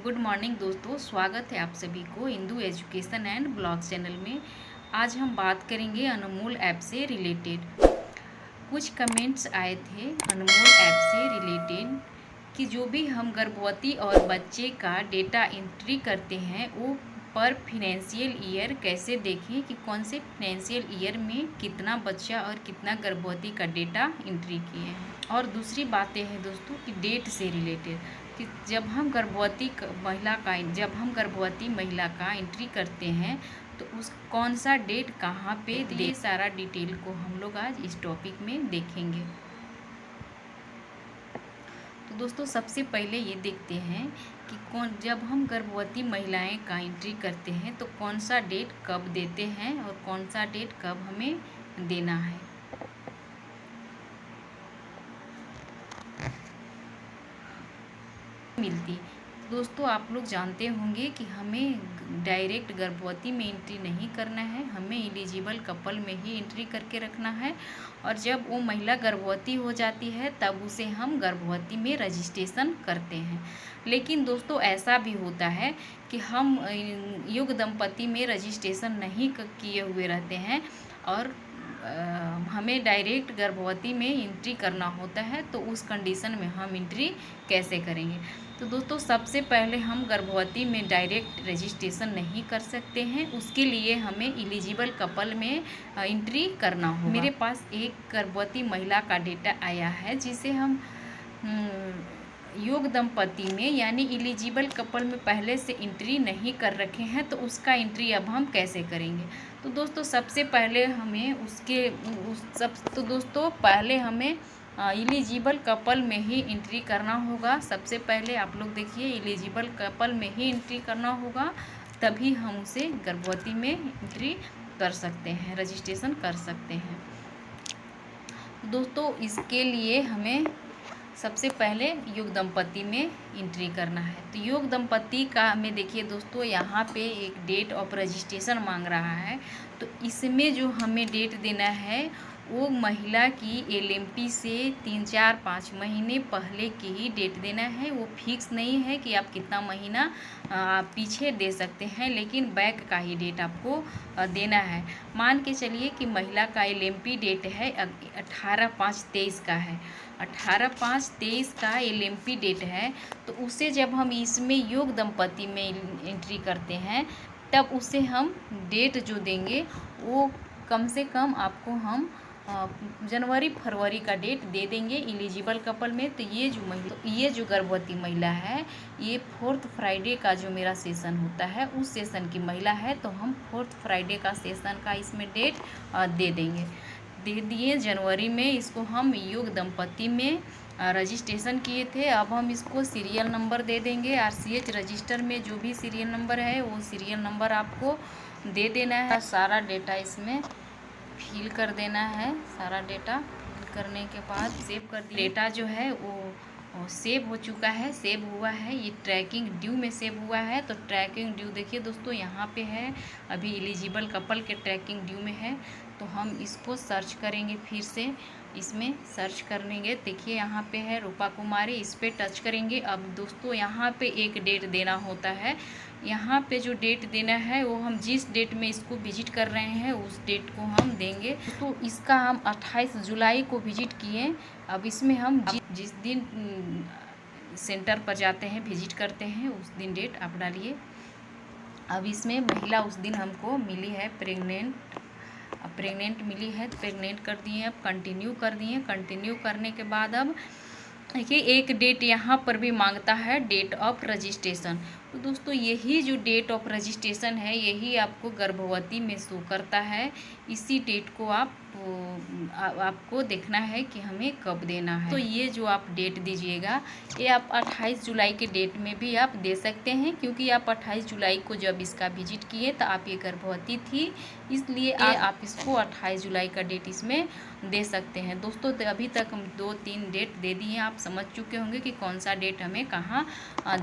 Good morning दोस्तों, स्वागत है आप सभी को Indu education and blogs channel में। आज हम बात करेंगे अनमोल ऐप से रिलेटेड। कुछ कमेंट्स आए थे अनमोल ऐप से रिलेटेड कि जो भी हम गर्भवती और बच्चे का डेटा एंट्री करते हैं वो पर फिनेंशियल ईयर कैसे देखें कि कौन से फिनेंशियल ईयर में कितना बच्चा और कितना गर्भवती का डेटा एंट्री किए हैं। और दूसरी बातें हैं दोस्तों कि डेट से रिलेटेड कि जब हम गर्भवती महिला का एंट्री करते हैं तो उस कौन सा डेट कहाँ पे दे, सारा डिटेल को हम लोग आज इस टॉपिक में देखेंगे। तो दोस्तों सबसे पहले ये देखते हैं कि जब हम गर्भवती महिलाएं का एंट्री करते हैं तो कौन सा डेट कब देते हैं और कौन सा डेट कब हमें देना है। मिलती दोस्तों आप लोग जानते होंगे कि हमें डायरेक्ट गर्भवती में एंट्री नहीं करना है, हमें एलिजिबल कपल में ही एंट्री करके रखना है। और जब वो महिला गर्भवती हो जाती है तब उसे हम गर्भवती में रजिस्ट्रेशन करते हैं। लेकिन दोस्तों ऐसा भी होता है कि हम युग दंपति में रजिस्ट्रेशन नहीं किए हुए रहते हैं और हमें डायरेक्ट गर्भवती में एंट्री करना होता है, तो उस कंडीशन में हम एंट्री कैसे करेंगे। तो दोस्तों सबसे पहले हम गर्भवती में डायरेक्ट रजिस्ट्रेशन नहीं कर सकते हैं, उसके लिए हमें एलिजिबल कपल में एंट्री करना होगा। मेरे पास एक गर्भवती महिला का डेटा आया है जिसे हम योग दंपति में यानी एलिजिबल कपल में पहले से एंट्री नहीं कर रखे हैं, तो उसका एंट्री अब हम कैसे करेंगे। तो दोस्तों सबसे पहले हमें पहले हमें एलिजिबल कपल में ही एंट्री करना होगा। सबसे पहले आप लोग देखिए एलिजिबल कपल में ही एंट्री करना होगा, तभी हम उसे गर्भवती में एंट्री कर सकते हैं, रजिस्ट्रेशन कर सकते हैं। दोस्तों इसके लिए हमें सबसे पहले योग दंपति में एंट्री करना है। तो योग दंपति का हमें देखिए दोस्तों यहाँ पे एक डेट ऑफ रजिस्ट्रेशन मांग रहा है, तो इसमें जो हमें डेट देना है वो महिला की एलएमपी से 3-4-5 महीने पहले की ही डेट देना है। वो फिक्स नहीं है कि आप कितना महीना पीछे दे सकते हैं, लेकिन बैक का ही डेट आपको देना है। मान के चलिए कि महिला का एलएमपी डेट है 18/5/23 का है, 18/5/23 का एलएमपी डेट है। तो उसे जब हम इसमें योग दंपति में एंट्री करते हैं तब उसे हम डेट जो देंगे वो कम से कम आपको हम जनवरी फरवरी का डेट दे देंगे एलिजिबल कपल में। तो ये जो गर्भवती महिला है ये 4th फ्राइडे का जो मेरा सेशन होता है उस सेशन की महिला है, तो हम 4th फ्राइडे का सेशन का इसमें डेट दे देंगे। दे दिए जनवरी में, इसको हम योग दंपति में रजिस्ट्रेशन किए थे। अब हम इसको सीरियल नंबर दे देंगे। RCH रजिस्टर में जो भी सीरियल नंबर है वो सीरियल नंबर आपको दे देना है। सारा डेटा इसमें फिल कर देना है। सारा डेटा फिल करने के बाद सेव कर दिया। डेटा जो है वो सेव हो चुका है, सेव हुआ है, ये ट्रैकिंग ड्यू में सेव हुआ है। तो ट्रैकिंग ड्यू देखिए दोस्तों यहाँ पे है, अभी एलिजिबल कपल के ट्रैकिंग ड्यू में है। तो हम इसको सर्च करेंगे, फिर से इसमें सर्च करेंगे। देखिए यहाँ पे है रूपा कुमारी, इस पर टच करेंगे। अब दोस्तों यहाँ पे एक डेट देना होता है। यहाँ पे जो डेट देना है वो हम जिस डेट में इसको विजिट कर रहे हैं उस डेट को हम देंगे। तो इसका हम 28 जुलाई को विजिट किए। अब इसमें हम जिस दिन सेंटर पर जाते हैं विजिट करते हैं उस दिन डेट आप डालिए। अब इसमें महिला उस दिन हमको मिली है प्रेग्नेंट मिली है, तो प्रेग्नेंट कर दिए। अब कंटिन्यू कर दिए। कंटिन्यू करने के बाद अब देखिए एक डेट यहाँ पर भी मांगता है डेट ऑफ रजिस्ट्रेशन। तो दोस्तों यही जो डेट ऑफ रजिस्ट्रेशन है यही आपको गर्भवती में शो करता है। इसी डेट को आपको देखना है कि हमें कब देना है। तो ये जो आप डेट दीजिएगा ये आप 28 जुलाई के डेट में भी आप दे सकते हैं, क्योंकि आप 28 जुलाई को जब इसका विजिट किए तो आप ये गर्भवती थी, इसलिए आप इसको 28 जुलाई का डेट इसमें दे सकते हैं। दोस्तों तो अभी तक हम 2-3 डेट दे दिए, आप समझ चुके होंगे कि कौन सा डेट हमें कहाँ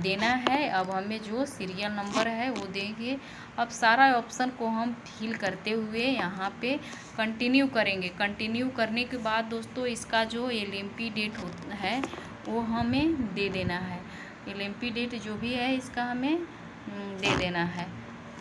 देना है। अब हमें जो सीरियल नंबर है वो देंगे। अब सारा ऑप्शन को हम फिल करते हुए यहाँ पे कंटिन्यू करेंगे। कंटिन्यू करने के बाद दोस्तों इसका जो एलएमपी डेट होता है वो हमें दे देना है। LMP डेट जो भी है इसका हमें दे देना है।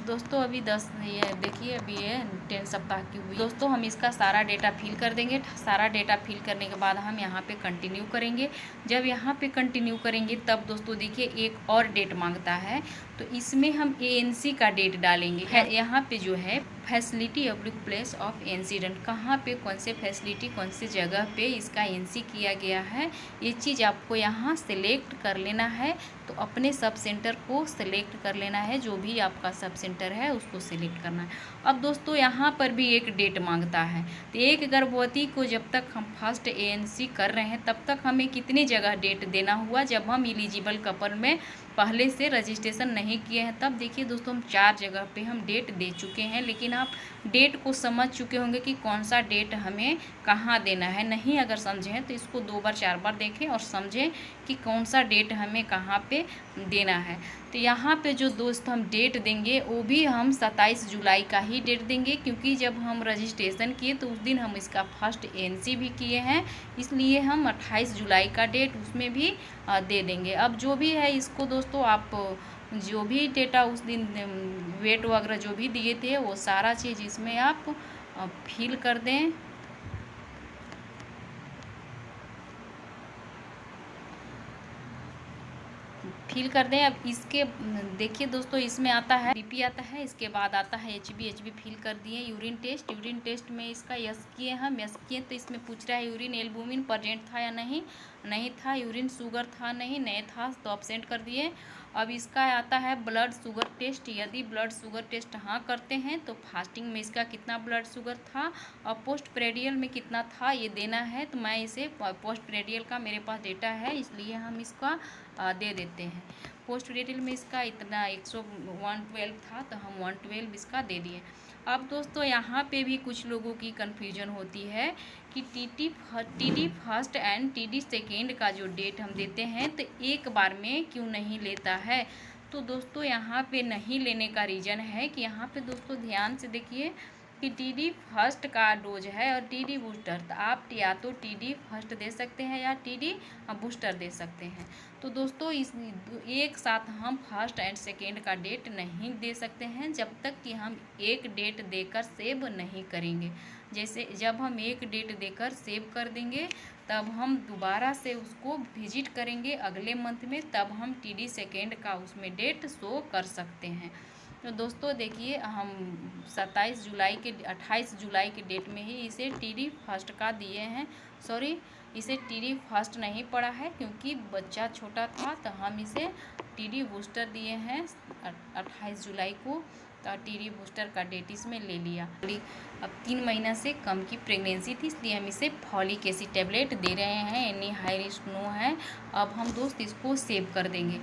दोस्तों अभी 10 ये देखिए अभी ये 10 सप्ताह की हुई। दोस्तों हम इसका सारा डेटा फिल कर देंगे। सारा डेटा फिल करने के बाद हम यहाँ पे कंटिन्यू करेंगे। जब यहाँ पे कंटिन्यू करेंगे तब दोस्तों देखिए एक और डेट मांगता है, तो इसमें हम ANC का डेट डालेंगे। है यहाँ पे जो है facility public place of incident, कहाँ पे कौन से फैसिलिटी कौन से जगह पे इसका NC किया गया है, ये चीज़ आपको यहाँ सेलेक्ट कर लेना है। तो अपने सब सेंटर को सेलेक्ट कर लेना है, जो भी आपका सब सेंटर है उसको सेलेक्ट करना है। अब दोस्तों यहाँ पर भी एक डेट मांगता है। तो एक गर्भवती को जब तक हम फर्स्ट ANC कर रहे हैं तब तक हमें कितनी जगह डेट देना हुआ, जब हम एलिजिबल कपल में पहले से रजिस्ट्रेशन नहीं किए हैं तब देखिए दोस्तों हम 4 जगह पे हम डेट दे चुके हैं। लेकिन आप डेट को समझ चुके होंगे कि कौन सा डेट हमें कहाँ देना है। नहीं अगर समझे हैं तो इसको 2 बार 4 बार देखें और समझें कि कौन सा डेट हमें कहाँ पे देना है। तो यहाँ पे जो दोस्त हम डेट देंगे वो भी हम 27 जुलाई का ही डेट देंगे, क्योंकि जब हम रजिस्ट्रेशन किए तो उस दिन हम इसका फर्स्ट ANC भी किए हैं, इसलिए हम 28 जुलाई का डेट उसमें भी दे देंगे। अब जो भी है इसको दोस्तों आप जो भी डेटा उस दिन वेट वगैरह जो भी दिए थे वो सारा चीज़ इसमें आप फिल कर दें। फिल कर दें। अब इसके देखिए दोस्तों इसमें आता है BP आता है, इसके बाद आता है HB फिल कर दिए। यूरिन टेस्ट में इसका यस किए हम, यस किए तो इसमें पूछ रहा है यूरिन एल्बुमिन प्रेजेंट था या नहीं था। यूरिन शुगर था नहीं था तो अब्सेंट कर दिए। अब इसका आता है ब्लड शुगर टेस्ट, यदि ब्लड शुगर टेस्ट हाँ करते हैं तो फास्टिंग में इसका कितना ब्लड शुगर था और पोस्ट प्रेडियल में कितना था ये देना है। तो मैं इसे पोस्ट प्रेडियल का मेरे पास डेटा है इसलिए हम इसका दे देते हैं। पोस्ट प्रेडियल में इसका इतना 112 था तो हम 112 इसका दे दिए। अब दोस्तों यहाँ पे भी कुछ लोगों की कन्फ्यूजन होती है कि TD first and TD second का जो डेट हम देते हैं तो एक बार में क्यों नहीं लेता है। तो दोस्तों यहाँ पे नहीं लेने का रीज़न है कि यहाँ पे दोस्तों ध्यान से देखिए कि TD फर्स्ट का डोज है और TD बूस्टर, तो आप या तो TD फर्स्ट दे सकते हैं या TD बूस्टर दे सकते हैं। तो दोस्तों इस एक साथ हम फर्स्ट एंड सेकेंड का डेट नहीं दे सकते हैं जब तक कि हम एक डेट देकर सेव नहीं करेंगे। जैसे जब हम एक डेट देकर सेव कर देंगे तब हम दोबारा से उसको विजिट करेंगे अगले मंथ में, तब हम TD सेकेंड का उसमें डेट शो कर सकते हैं। तो दोस्तों देखिए हम 28 जुलाई के डेट में ही इसे TD फर्स्ट का दिए हैं। सॉरी, इसे TD फर्स्ट नहीं पड़ा है क्योंकि बच्चा छोटा था, तो हम इसे TD बूस्टर दिए हैं 28 जुलाई को। तो TD बूस्टर का डेट इसमें ले लिया। अब 3 महीना से कम की प्रेगनेंसी थी इसलिए हम इसे फॉलिक एसिड टैबलेट दे रहे हैं। एनी हाई रिस्क नो है। अब हम दोस्त इसको सेव कर देंगे।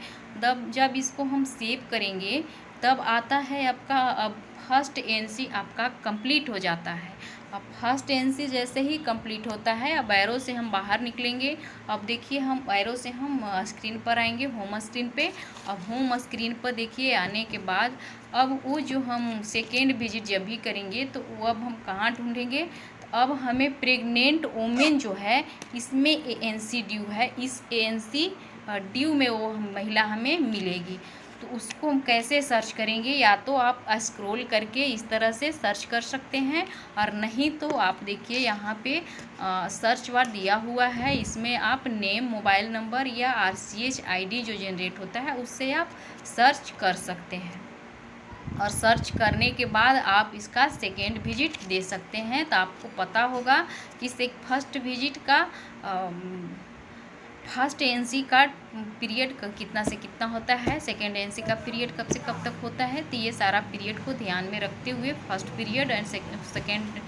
जब इसको हम सेव करेंगे तब आता है आपका, अब फर्स्ट ANC आपका कंप्लीट हो जाता है। अब फर्स्ट ANC जैसे ही कंप्लीट होता है अब एरो से हम बाहर निकलेंगे। अब देखिए हम एरो से हम स्क्रीन पर आएंगे, होम स्क्रीन पे। अब होम स्क्रीन पर देखिए आने के बाद अब वो जो हम सेकेंड विजिट जब भी करेंगे तो वो अब हम कहाँ ढूंढेंगे। तो अब हमें प्रेग्नेंट वोमेन जो है इसमें ANC ड्यू है, इस ANC ड्यू में वो महिला हमें मिलेगी। तो उसको हम कैसे सर्च करेंगे, या तो आप स्क्रॉल करके इस तरह से सर्च कर सकते हैं और नहीं तो आप देखिए यहाँ पे सर्च बार दिया हुआ है, इसमें आप नेम, मोबाइल नंबर या RCH ID जो जनरेट होता है उससे आप सर्च कर सकते हैं। और सर्च करने के बाद आप इसका सेकेंड विजिट दे सकते हैं। तो आपको पता होगा कि फर्स्ट विजिट का फर्स्ट ANC का पीरियड कितना से कितना होता है, सेकेंड ANC का पीरियड कब से कब तक होता है। तो ये सारा पीरियड को ध्यान में रखते हुए फर्स्ट पीरियड एंड सेकेंड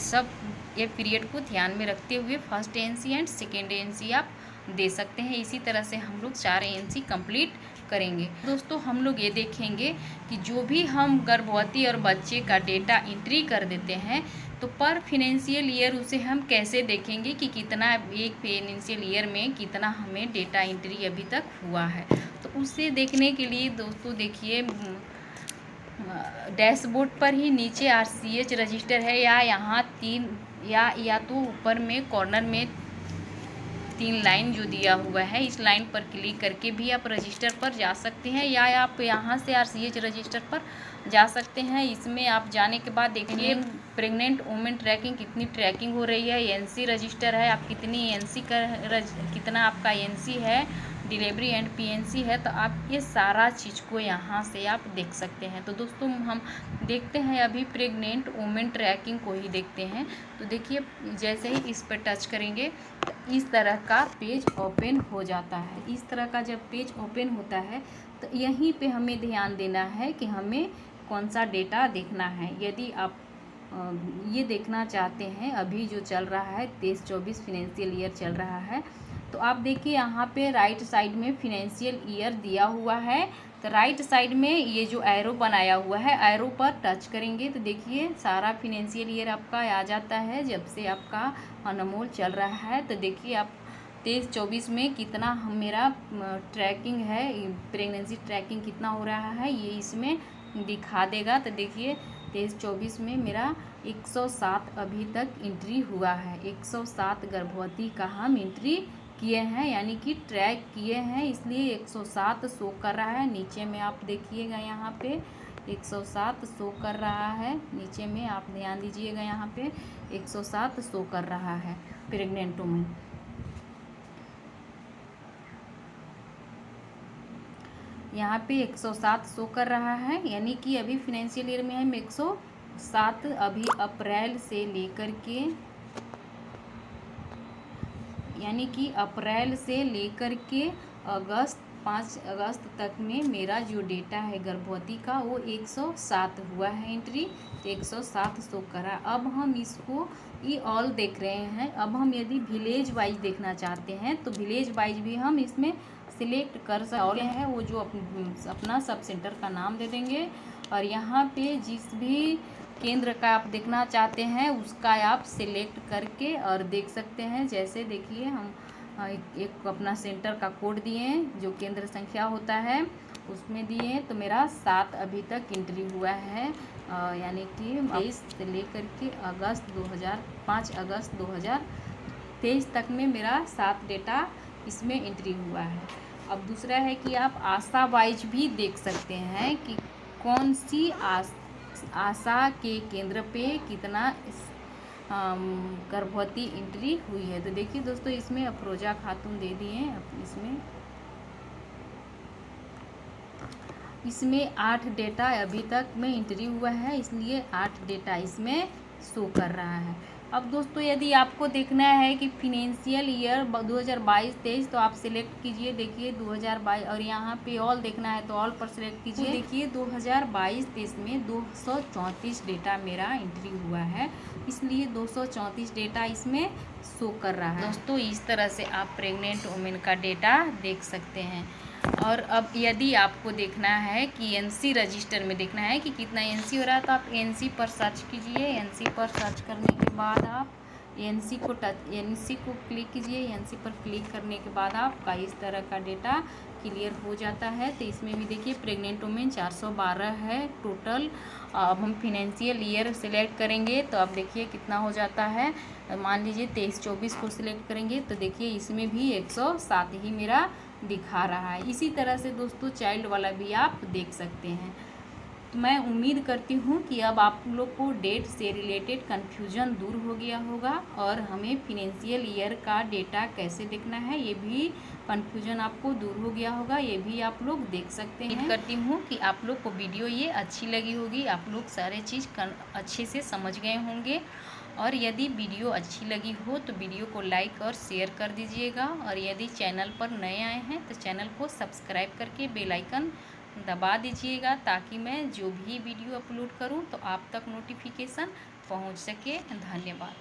सब ये पीरियड को ध्यान में रखते हुए first ANC and second ANC आप दे सकते हैं। इसी तरह से हम लोग 4 ANC कंप्लीट करेंगे। दोस्तों हम लोग ये देखेंगे कि जो भी हम गर्भवती और बच्चे का डेटा एंट्री कर देते हैं तो पर फाइनेंशियल ईयर उसे हम कैसे देखेंगे कि कितना एक फाइनेंशियल ईयर में कितना हमें डेटा एंट्री अभी तक हुआ है। तो उसे देखने के लिए दोस्तों देखिए डैशबोर्ड पर ही नीचे RCH रजिस्टर है या यहाँ 3 या तो ऊपर में कॉर्नर में 3 लाइन जो दिया हुआ है, इस लाइन पर क्लिक करके भी आप रजिस्टर पर जा सकते हैं, या आप यहाँ से RCH रजिस्टर पर जा सकते हैं। इसमें आप जाने के बाद देखिए प्रेग्नेंट वुमेन ट्रैकिंग कितनी ट्रैकिंग हो रही है, NC रजिस्टर है, आप कितनी NC कितना आपका NC है, डिलीवरी एंड PNC है, तो आप ये सारा चीज़ को यहाँ से आप देख सकते हैं। तो दोस्तों हम देखते हैं अभी प्रेग्नेंट वुमेन ट्रैकिंग को ही देखते हैं। तो देखिए जैसे ही इस पर टच करेंगे तो इस तरह का पेज ओपन हो जाता है। इस तरह का जब पेज ओपन होता है तो यहीं पे हमें ध्यान देना है कि हमें कौन सा डेटा देखना है। यदि आप ये देखना चाहते हैं अभी जो चल रहा है 23-24 फिनेंशियल ईयर चल रहा है, तो आप देखिए यहाँ पे राइट साइड में फिनेंशियल ईयर दिया हुआ है। तो राइट साइड में ये जो एरो बनाया हुआ है, एरो पर टच करेंगे तो देखिए सारा फिनेंशियल ईयर आपका आ जाता है जब से आपका अनमोल चल रहा है। तो देखिए आप 23-24 में कितना मेरा ट्रैकिंग है, प्रेगनेंसी ट्रैकिंग कितना हो रहा है ये इसमें दिखा देगा। तो देखिए 23-24 में मेरा 107 अभी तक एंट्री हुआ है। 107 गर्भवती का हम एंट्री किए हैं, यानी कि ट्रैक किए हैं, इसलिए 107 शो कर रहा है। नीचे में आप देखिएगा यहाँ पे 107 शो कर रहा है, नीचे में आप ध्यान दीजिएगा यहाँ पे 107 शो कर रहा है प्रेग्नेंट वुमेन। यहाँ पे 107 शो कर रहा है, यानी कि अभी फिनेंशियल ईयर में हम 107 अभी अप्रैल से लेकर के, यानी कि अप्रैल से लेकर के अगस्त 5 अगस्त तक में मेरा जो डेटा है गर्भवती का वो 107 हुआ है एंट्री। तो 107 शो करा। अब हम इसको ये ऑल देख रहे हैं। अब हम यदि विलेज वाइज देखना चाहते हैं तो विलेज वाइज भी हम इसमें सिलेक्ट कर सकते हैं। वो जो अपना सब सेंटर का नाम दे देंगे और यहाँ पे जिस भी केंद्र का आप देखना चाहते हैं उसका आप सिलेक्ट करके और देख सकते हैं। जैसे देखिए हम एक अपना सेंटर का कोड दिए जो केंद्र संख्या होता है उसमें दिए, तो मेरा 7 अभी तक एंट्री हुआ है, यानी कि 23 से लेकर के 5 अगस्त 2023 तक में मेरा 7 डेटा इसमें एंट्री हुआ है। अब दूसरा है कि आप आशा वाइज भी देख सकते हैं कि कौन सी आशा के केंद्र पे कितना गर्भवती एंट्री हुई है। तो देखिए दोस्तों इसमें अफरोजा खातून दे दिए, इसमें 8 डेटा अभी तक में एंट्री हुआ है, इसलिए 8 डेटा इसमें शो कर रहा है। अब दोस्तों यदि आपको देखना है कि फिनेंशियल ईयर 2022-23 तो आप सिलेक्ट कीजिए, देखिए 2022 और यहाँ पे ऑल देखना है तो ऑल पर सिलेक्ट कीजिए। देखिए 2022-23 में 234 डेटा मेरा एंट्री हुआ है, इसलिए 234 डेटा इसमें शो कर रहा है। दोस्तों इस तरह से आप प्रेग्नेंट वुमेन का डेटा देख सकते हैं। और अब यदि आपको देखना है कि NC रजिस्टर में देखना है कि कितना NC हो रहा है तो आप NC पर सर्च कीजिए। NC पर सर्च करने के बाद आप NC को क्लिक कीजिए। NC पर क्लिक करने के बाद आपका इस तरह का डेटा क्लियर हो जाता है। तो इसमें भी देखिए प्रेग्नेंट वुमेन 412 है टोटल। अब हम फिनेंशियल ईयर सिलेक्ट करेंगे तो अब देखिए कितना हो जाता है। मान लीजिए 23-24 को सिलेक्ट करेंगे तो देखिए इसमें भी 107 ही मेरा दिखा रहा है। इसी तरह से दोस्तों चाइल्ड वाला भी आप देख सकते हैं। तो मैं उम्मीद करती हूँ कि अब आप लोग को डेट से रिलेटेड कन्फ्यूजन दूर हो गया होगा और हमें फिनेंशियल ईयर का डेटा कैसे देखना है ये भी कन्फ्यूजन आपको दूर हो गया होगा, ये भी आप लोग देख सकते हैं। उम्मीद करती हूँ कि आप लोग को वीडियो ये अच्छी लगी होगी, आप लोग सारे चीज़ अच्छे से समझ गए होंगे। और यदि वीडियो अच्छी लगी हो तो वीडियो को लाइक और शेयर कर दीजिएगा, और यदि चैनल पर नए आए हैं तो चैनल को सब्सक्राइब करके बेल आइकन दबा दीजिएगा ताकि मैं जो भी वीडियो अपलोड करूं तो आप तक नोटिफिकेशन पहुंच सके। धन्यवाद।